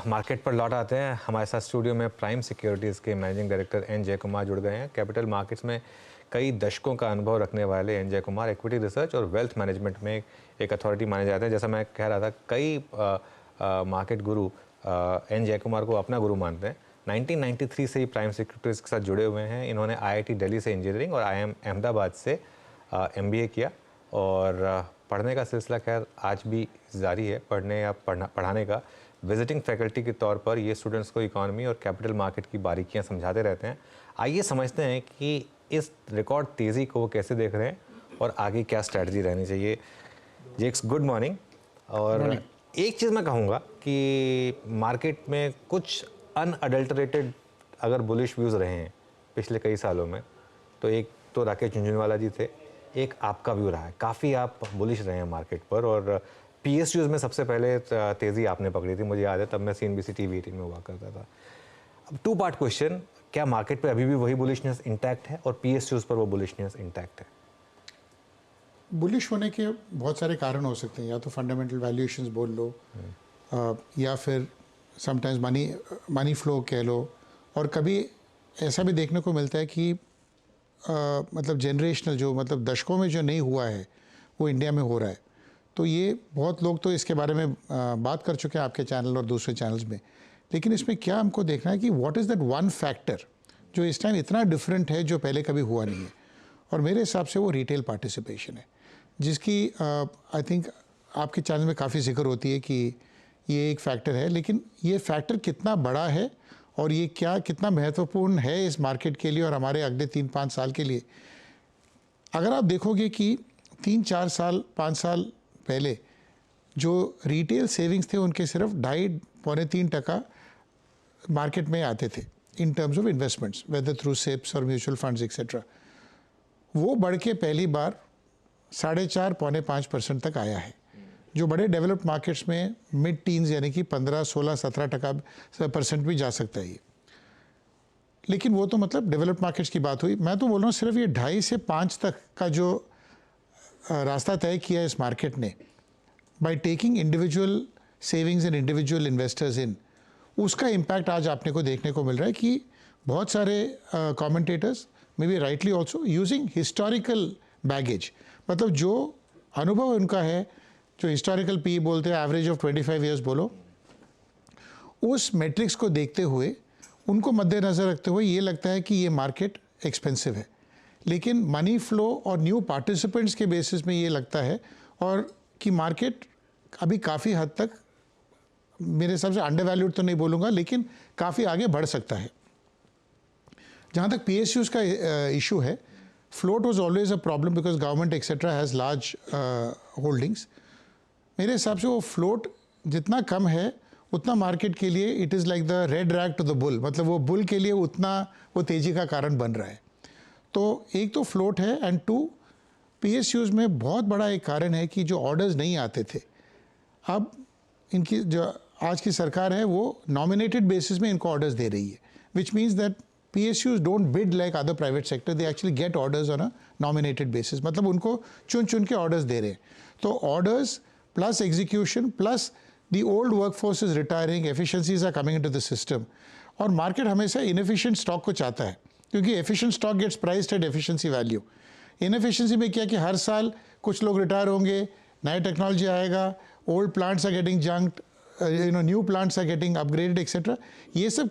Market पर लौट आते हैं। हमारे साथ स्टूडियो में प्राइम सिक्योरिटीज़ के मैनेजिंग डायरेक्टर एन जय कुमार जुड़ गए हैं। कैपिटल मार्केट्स में कई दशकों का अनुभव रखने वाले एन जय कुमार इक्विटी रिसर्च और वेल्थ मैनेजमेंट में एक अथॉरिटी माने जाते हैं। जैसा मैं कह रहा था, कई मार्केट गुरु एन जय कुमार को अपना गुरु मानते हैं। 1993 से ही प्राइम सिक्योरिटीज़ के साथ जुड़े हुए हैं। इन्होंने IIT दिल्ली से इंजीनियरिंग और IIM अहमदाबाद से MBA किया और पढ़ने का सिलसिला खैर आज भी जारी है। पढ़ाने का विजिटिंग फैकल्टी के तौर पर ये स्टूडेंट्स को इकोनॉमी और कैपिटल मार्केट की बारीकियां समझाते रहते हैं। आइए समझते हैं कि इस रिकॉर्ड तेज़ी को वो कैसे देख रहे हैं और आगे क्या स्ट्रैटेजी रहनी चाहिए। जेक्स, गुड मॉर्निंग। और एक चीज़ मैं कहूँगा कि मार्केट में कुछ अनअडल्टरेटेड अगर बुलिश व्यूज़ रहे हैं पिछले कई सालों में, तो एक तो राकेश झुनझुनवाला जी थे, एक आपका व्यू रहा है। काफ़ी आप बुलिश रहे हैं मार्केट पर और PSUs में सबसे पहले तेज़ी आपने पकड़ी थी, मुझे याद है, तब मैं CNBC TV 18 में हुआ करता था। अब 2 पार्ट क्वेश्चन, क्या मार्केट पे अभी भी वही बुलिशनेस इंटैक्ट है और PSUs पर वो बुलिशनेस इंटैक्ट है? बुलिश होने के बहुत सारे कारण हो सकते हैं। या तो फंडामेंटल वैल्यूएशंस बोल लो, या फिर समटाइम्स मनी फ्लो कह लो, और कभी ऐसा भी देखने को मिलता है कि मतलब जनरेशनल जो मतलब दशकों में जो नहीं हुआ है वो इंडिया में हो रहा है। तो ये बहुत लोग तो इसके बारे में बात कर चुके हैं आपके चैनल और दूसरे चैनल्स में। लेकिन इसमें क्या हमको देखना है कि what is that one factor जो इस टाइम इतना डिफरेंट है, जो पहले कभी हुआ नहीं है। और मेरे हिसाब से वो रिटेल पार्टिसिपेशन है, जिसकी आई थिंक आपके चैनल में काफ़ी जिक्र होती है कि ये एक फैक्टर है। लेकिन ये फैक्टर कितना बड़ा है और ये कितना महत्वपूर्ण है इस मार्केट के लिए और हमारे अगले 3-5 साल के लिए। अगर आप देखोगे कि 3-4 साल 5 साल पहले जो रिटेल सेविंग्स थे उनके सिर्फ 2.5-3% मार्केट में आते थे in terms of investments, whether through SIPs और म्यूचुअल फंड्स एक्सेट्रा। वो बढ़ के पहली बार 4.5-5% तक आया है, जो बड़े डेवलप्ड मार्केट्स में मिड टीन्स यानी कि 15-16-17% भी जा सकता है ये। लेकिन वो तो मतलब डेवलप्ड मार्केट्स की बात हुई। मैं तो बोल रहा हूँ सिर्फ ये 2.5 से 5 तक का जो रास्ता तय किया इस मार्केट ने by taking individual savings and individual investors in, उसका इम्पैक्ट आज आपने को देखने को मिल रहा है कि बहुत सारे commentators may be rightly also using historical baggage, मतलब जो अनुभव उनका है, जो हिस्टोरिकल PE बोलते हैं, एवरेज ऑफ 25 ईयर्स बोलो, उस मैट्रिक्स को देखते हुए, उनको मद्देनज़र रखते हुए ये लगता है कि ये मार्केट एक्सपेंसिव है। लेकिन मनी फ्लो और न्यू पार्टिसिपेंट्स के बेसिस में ये लगता है और कि मार्केट अभी काफ़ी हद तक, मेरे हिसाब से अंडर वैल्यूड तो नहीं बोलूँगा, लेकिन काफ़ी आगे बढ़ सकता है। जहाँ तक PSUs का इशू है, float was always a problem because government etcetera has large holdings. मेरे हिसाब से वो फ्लोट जितना कम है उतना मार्केट के लिए it is like the red rag to the bull, मतलब वो बुल के लिए उतना वो तेज़ी का कारण बन रहा है। तो एक तो फ्लोट है, एंड 2 PSUs में बहुत बड़ा एक कारण है कि जो ऑर्डर्स नहीं आते थे, अब इनकी जो आज की सरकार है वो नॉमिनेटेड बेसिस में इनको ऑर्डर्स दे रही है, which means that PSUs don't bid like other private sector, they actually get orders on a nominated basis, मतलब उनको चुन के ऑर्डर्स दे रहे हैं। तो orders plus execution plus the old workforce is retiring, efficiencies are coming into the system, और market हमेशा inefficient stock को चाहता है, क्योंकि efficient stock gets priced at efficiency value. Inefficiency में क्या कि हर साल कुछ लोग रिटायर होंगे, नया टेक्नोलॉजी आएगा, old plants are getting junked, new plants are getting upgraded etcetera. ये सब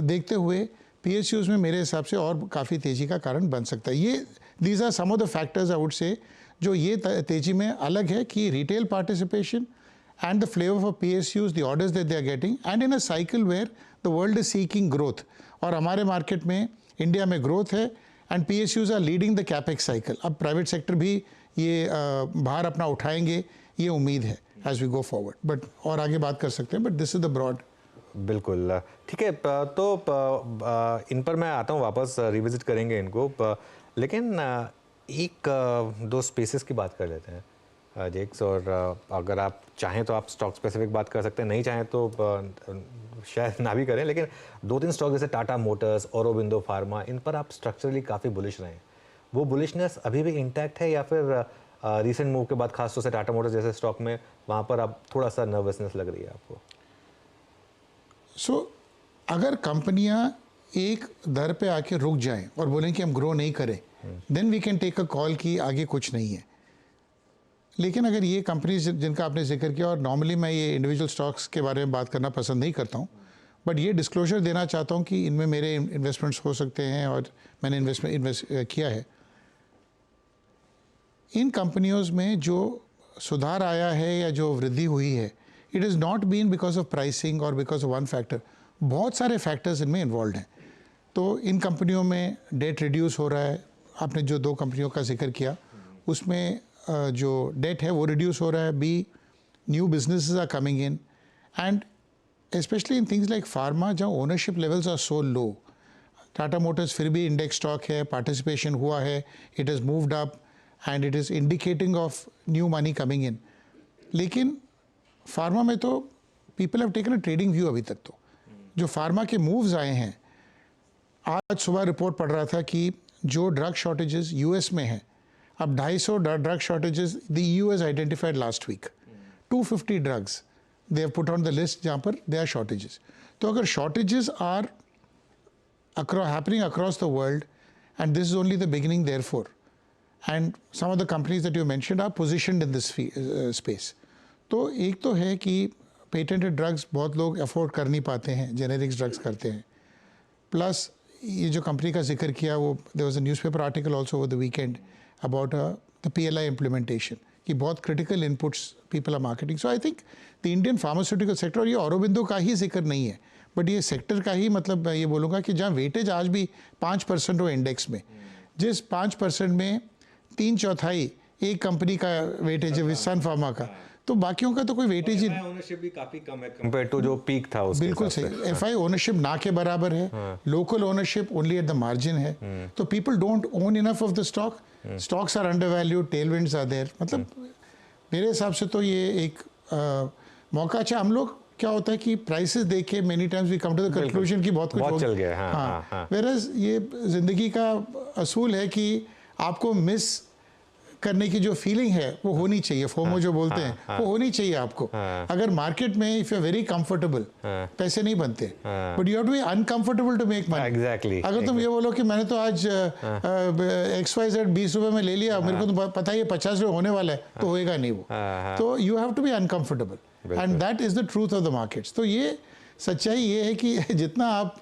देखते हुए PSUs में मेरे हिसाब से और काफ़ी तेज़ी का कारण बन सकता है। ये these are some of the factors I would say जो ये तेज़ी में अलग है कि retail participation and the flavor for PSUs, the orders that they are getting, and in a cycle where the world is seeking growth, और हमारे market में इंडिया में ग्रोथ है, and PSUs are leading the capex cycle। अब private sector भी ये बाहर अपना उठाएंगे, ये उम्मीद है as we go forward, but और आगे बात कर सकते हैं, but this is the broad. बिल्कुल ठीक है। तो इन पर मैं आता हूँ वापस, रिविजिट करेंगे इनको, लेकिन एक 2 स्पेसेस की बात कर लेते हैं जेक्स। और अगर आप चाहें तो आप स्टॉक स्पेसिफिक बात कर सकते हैं, नहीं चाहें तो शायद ना भी करें, लेकिन 2-3 स्टॉक जैसे टाटा मोटर्स, औरोबिंदो फार्मा, इन पर आप स्ट्रक्चरली काफ़ी बुलिश रहे हैं। वो बुलिशनेस अभी भी इंटैक्ट है या फिर रीसेंट मूव के बाद खासतौर से टाटा मोटर्स जैसे स्टॉक में वहाँ पर अब थोड़ा सा नर्वसनेस लग रही है आपको? सो अगर कंपनियां एक दर पे आके रुक जाएं और बोलें कि हम ग्रो नहीं करें, then we can take a call कि आगे कुछ नहीं है। लेकिन अगर ये कंपनीज जिनका आपने जिक्र किया, और नॉर्मली मैं ये इंडिविजुअल स्टॉक्स के बारे में बात करना पसंद नहीं करता हूँ, बट ये डिस्क्लोजर देना चाहता हूँ कि इनमें मेरे इन्वेस्टमेंट्स हो सकते हैं और मैंने इन्वेस्ट किया है। इन कंपनियों में जो सुधार आया है या जो वृद्धि हुई है, it is not been because of pricing और बिकॉज ऑफ वन फैक्टर, बहुत सारे फैक्टर्स इनमें इन्वॉल्व हैं। तो इन कंपनियों में डेट रिड्यूस हो रहा है, आपने जो 2 कंपनियों का जिक्र किया उसमें जो डेट है वो रिड्यूस हो रहा है, be new businesses are coming in, and specially in things like pharma जहाँ ownership levels are so low. Tata Motors फिर भी इंडेक्स स्टॉक है, पार्टिसिपेशन हुआ है, it has moved up and it is indicating of new money coming in. लेकिन pharma में तो people have taken a trading view अभी तक। तो जो फार्मा के मूव्स आए हैं, आज सुबह रिपोर्ट पढ़ रहा था कि जो ड्रग शॉर्टेजेस यूएस में हैं, अब 250 drug shortages the EU has identified last week, 250 drugs they have put on the list जहाँ पर दे आर शॉर्टेजेस। तो अगर shortages are happening across the world, and this is only the beginning therefore, and some of the companies that you mentioned are positioned in this space. तो एक तो है कि patented drugs बहुत लोग afford कर नहीं पाते हैं, जेनेरिक्स ड्रग्स करते हैं, प्लस ये जो कंपनी का जिक्र किया वो there was a newspaper article also over the weekend about the PLI implementation कि बहुत critical inputs people are marketing. So I think the Indian pharmaceutical sector, और ये औरोबिंदो का ही जिक्र नहीं है बट ये सेक्टर का ही, मतलब मैं ये बोलूँगा कि जहाँ वेटेज आज भी 5% हो इंडेक्स में, जिस 5% में 3/4 एक कंपनी का वेटेज है सन फार्मा का, तो बाकियों का तो कोई वेटेज ही, ओनरशिप भी काफी कम है कंपेयर टू जो पीक था उसके बिल्कुल हिसाब सही। से। FI ओनरशिप ना के बराबर है, local ownership only at the margin है, तो people don't own enough of the stock, stocks are undervalued, tailwinds are there. मतलब मेरे हिसाब से तो ये एक मौका। अच्छा, हम लोग क्या होता है कि प्राइसेस देख के many times we come to the conclusion कि बहुत कुछ चल गया है। हाँ, वेरएज ये जिंदगी का असूल है कि आपको मिस करने की जो फीलिंग है वो होनी चाहिए, फोमो जो बोलते हैं वो होनी चाहिए आपको। अगर मार्केट में if you are very comfortable, पैसे नहीं बनते, but you have to be uncomfortable to make money. Exactly. अगर तुम ये बोलो कि मैंने तो आज XYZ 20 रुपए में ले लिया, मेरे को तो पता ही है 50 रुपए होने वाला है, तो होएगा नहीं वो। तो you have to be uncomfortable and that is the truth of the markets. तो ये सच्चाई ये है कि जितना आप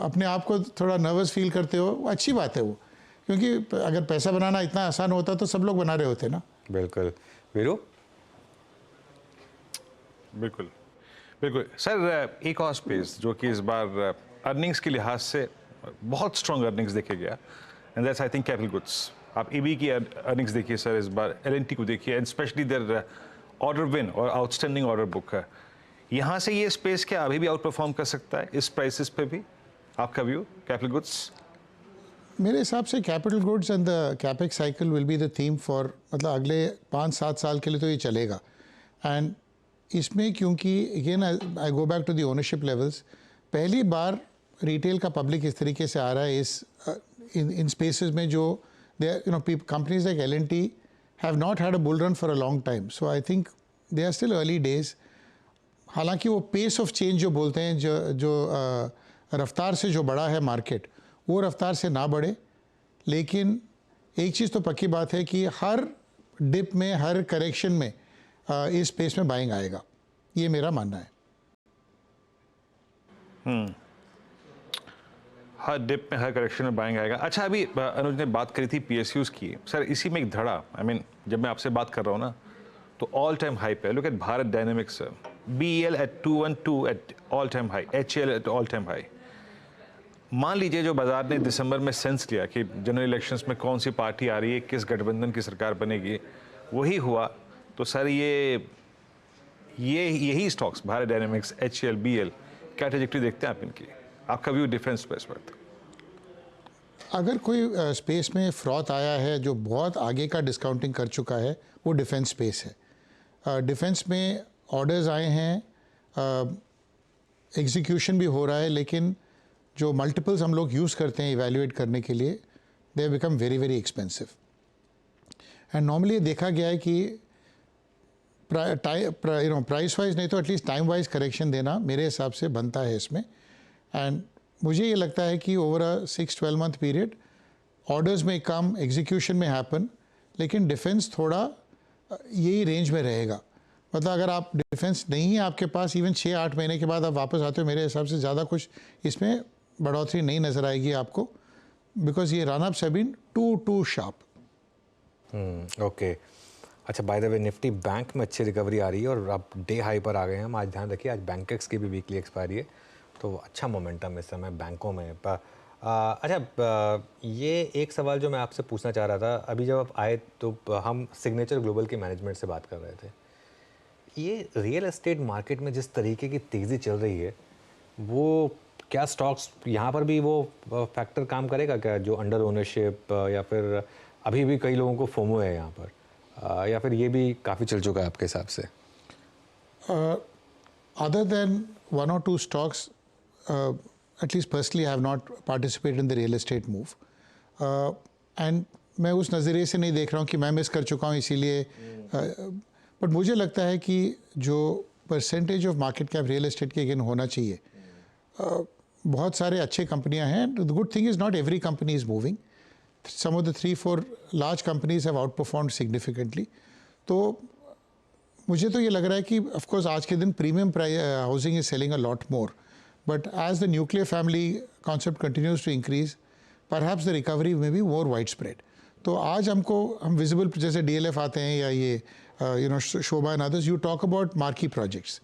अपने आप को थोड़ा नर्वस फील करते हो, अच्छी बात है वो, क्योंकि अगर पैसा बनाना इतना आसान होता तो सब लोग बना रहे होते ना। बिल्कुल। वीरू? बिल्कुल बिल्कुल सर, एक और स्पेस जो कि इस बार अर्निंग्स के लिहाज से बहुत स्ट्रॉन्ग अर्निंग्स देखे गया, and that's I think capital goods. आप EB की अर्निंग्स देखिए सर, इस बार LNT को देखिए, and specially their order win और आउटस्टैंडिंग ऑर्डर बुक है। यहाँ से ये स्पेस क्या अभी भी आउट परफॉर्म कर सकता है इस प्राइसेस पे भी? आपका व्यू कैपिटल गुड्स? मेरे हिसाब से capital goods and the capex cycle will be the theme for, मतलब अगले 5-7 साल के लिए तो ये चलेगा। एंड इसमें क्योंकि again I go back to the ownership levels, पहली बार रिटेल का पब्लिक इस तरीके से आ रहा है इस इन स्पेसेस में, जो they companies like LNT have not had a bull run for a long time. So I think they are still early days. हालांकि वो पेस ऑफ चेंज जो बोलते हैं, जो रफ्तार से जो बढ़ा है मार्केट, वो रफ्तार से ना बढ़े। लेकिन एक चीज़ तो पक्की बात है कि हर डिप में, हर करेक्शन में इस स्पेस में बाइंग आएगा, ये मेरा मानना है। हर डिप में, हर करेक्शन में बाइंग आएगा। अच्छा, अभी अनुज ने बात करी थी PSUs की, सर इसी में एक धड़ा, आई मीन जब मैं आपसे बात कर रहा हूँ ना, तो ऑल टाइम हाई पे look at Bharat Dynamics, BEL at 212 at all time high, HL at all time high. मान लीजिए जो बाजार ने दिसंबर में सेंस लिया कि जनरल इलेक्शंस में कौन सी पार्टी आ रही है, किस गठबंधन की सरकार बनेगी, वही हुआ, तो सर यही stocks Bharat dynamics, HL, BL, क्या ट्रैजेक्टरी देखते हैं आप इनकी? आपका व्यू डिफेंस स्पेस पर? अगर कोई स्पेस में फ्रॉथ आया है जो बहुत आगे का डिस्काउंटिंग कर चुका है, वो डिफेंस स्पेस है। डिफेंस में ऑर्डर्स आए हैं, एग्जीक्यूशन भी हो रहा है, लेकिन जो मल्टीपल्स हम लोग यूज़ करते हैं इवैल्यूएट करने के लिए, they have become very very expensive. And normally देखा गया है कि प्राइस वाइज नहीं तो एटलीस्ट टाइम वाइज करेक्शन देना मेरे हिसाब से बनता है इसमें। एंड मुझे ये लगता है कि over a 6-12 month period orders में कम, एग्जीक्यूशन में हैपन, लेकिन डिफेंस थोड़ा यही रेंज में रहेगा। मतलब अगर आप डिफेंस नहीं है आपके पास, इवन 6-8 महीने के बाद आप वापस आते हो, मेरे हिसाब से ज़्यादा कुछ इसमें बढ़ोतरी नहीं नज़र आएगी आपको, बिकॉज ये run ups have been too sharp. Okay, अच्छा by the way Nifty bank में अच्छी रिकवरी आ रही है और आप डे हाई पर आ गए हैं हम। आज ध्यान रखिए, आज बैंकेक्स की भी वीकली एक्सपायरी है, तो अच्छा मोमेंटम इस समय बैंकों में। ये एक सवाल जो मैं आपसे पूछना चाह रहा था, अभी जब आप आए तो हम सिग्नेचर ग्लोबल के मैनेजमेंट से बात कर रहे थे। ये रियल एस्टेट मार्केट में जिस तरीके की तेज़ी चल रही है, वो क्या स्टॉक्स यहाँ पर भी वो फैक्टर काम करेगा क्या, जो अंडर ओनरशिप या फिर अभी भी कई लोगों को फोमो है यहाँ पर, या फिर ये भी काफ़ी चल चुका है आपके हिसाब से? Other than 1 or 2 stocks, at least personally I have not participated in the real estate move. And मैं उस नज़रिए से नहीं देख रहा हूँ कि मैं मिस कर चुका हूँ इसीलिए, बट मुझे लगता है कि जो percentage of market cap real estate के अगेन होना चाहिए, बहुत सारे अच्छे कंपनियां हैं। The good thing is not every company is moving. Some of the 3-4 large companies have outperformed significantly. तो मुझे तो ये लग रहा है कि ऑफ कोर्स आज के दिन premium housing is selling a lot more, but as the nuclear family concept continues to increase, perhaps the recovery may be more widespread. तो आज हम विजिबल जैसे DLF आते हैं या ये Shobha and others, you talk about marquee projects,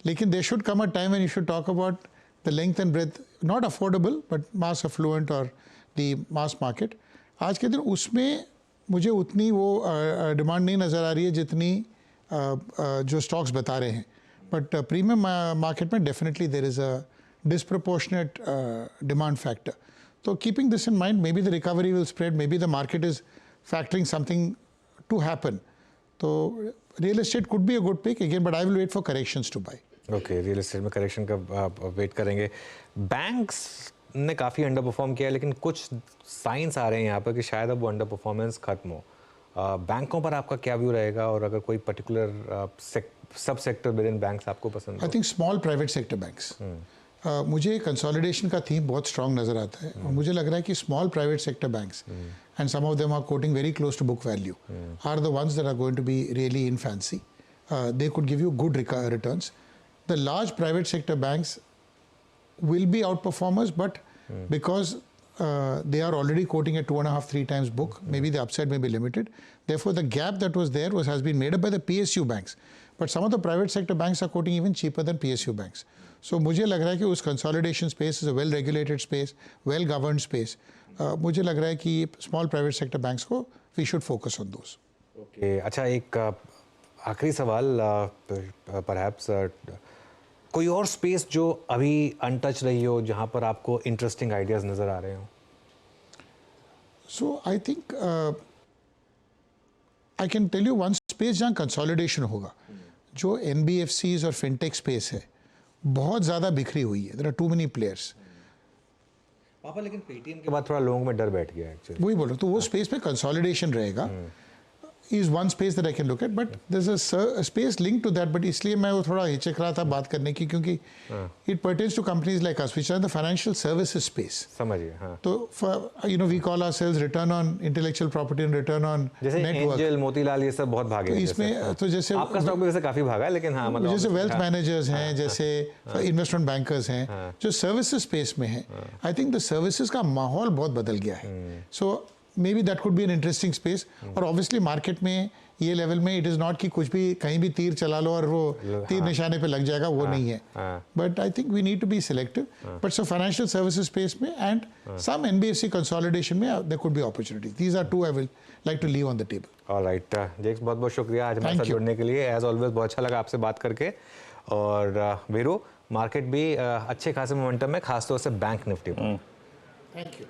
लेकिन they should come a time when you should talk about the length and breadth, not affordable but mass affluent और द मास मार्केट। आज के दिन उसमें मुझे उतनी वो डिमांड नहीं नज़र आ रही है जितनी जो स्टॉक्स बता रहे हैं, बट प्रीमियम मार्केट में definitely there is a disproportionate demand factor. तो keeping this in mind, maybe the recovery will spread, maybe the market is factoring something to happen. तो real estate could be a good pick again, but I will wait for corrections to buy. Okay, real estate में correction का wait करेंगे। Banks ने काफ़ी under perform किया है, लेकिन कुछ साइंस आ रहे हैं यहाँ पर कि शायद अब वो अंडर परफॉर्मेंस खत्म हो। बैंकों पर आपका क्या व्यू रहेगा, और अगर कोई पर्टिकुलर सब सेक्टर विद इन बैंक्स आपको पसंद है? I think small private sector banks, मुझे कंसोलिडेशन का थीम बहुत स्ट्रांग नज़र आता है, और मुझे लग रहा है कि small private sector banks, and some of them are quoting very close to book value, are the ones that are going to be really in fancy. They could give you good returns. The large private sector banks will be outperformers, but because they are already quoting at 2.5-3 times book, maybe the upside may be limited. Therefore, the gap that was there has been made up by the PSU banks. But some of the private sector banks are quoting even cheaper than PSU banks. So मुझे लग रहा है कि उस consolidation space is a well-regulated space, well-governed space. मुझे लग रहा है कि small private sector banks को we should focus on those. Okay, अच्छा एक आखिरी सवाल, परहैप्स कोई और स्पेस जो अभी अनटच रही हो, जहाँ पर आपको इंटरेस्टिंग आइडियाज़ नज़र आ रहे हो? So I think I can tell you one space जहाँ consolidation होगा, जो NBFCs और fintech space है, बहुत ज़्यादा बिखरी हुई है। There are too many players. पापा, लेकिन पेटीएम के बाद थोड़ा लोगों में डर बैठ गया एक्चुअली। वही बोलो, तो वो स्पेस में कंसोलिडेशन रहेगा, is one space that I can look at, but there's a space linked to that, but इसलिए मैं वो थोड़ा हिचक रहा था बात करने की, क्योंकि it pertains to companies like us which are in the financial services space. समझिए, हाँ। तो we call ourselves return on intellectual property and return on जैसे network. एंजल, मोतीलाल, ये सब बहुत भागे तो हैं इसमें जैसे, तो जैसे आपका स्टॉक भी वैसे काफ़ी भागा है, लेकिन हाँ मतलब जैसे वेल्थ मैनेजर्स हैं, जैसे इन्वेस्टमेंट बैंकर्स हैं, जो सर्विसेज स्पेस में हैं, आई थिंक द सर्विसेज का माहौल बहुत बदल गया है। So maybe that could be an interesting space. और ऑब्वियसली मार्केट में ये लेवल में इट इज़ नॉट कि कुछ भी कहीं भी तीर चला लो और वो तीर निशाने पे लग जाएगा, वो नहीं है। But I think we need to be selective, but so financial services space में एंड सम NBFC कंसोलिडेशन में there could be opportunities. These are two I will like to leave on the table. Alright जेक्स, बहुत बहुत शुक्रिया आज हमारे साथ जुड़ने के लिए। एज ऑलवेज बहुत अच्छा लगा आपसे बात करके। और वीरू, मार्केट भी अच्छे खासे मोमेंटम में, खासतौर से बैंक निफ्टी में। Thank you.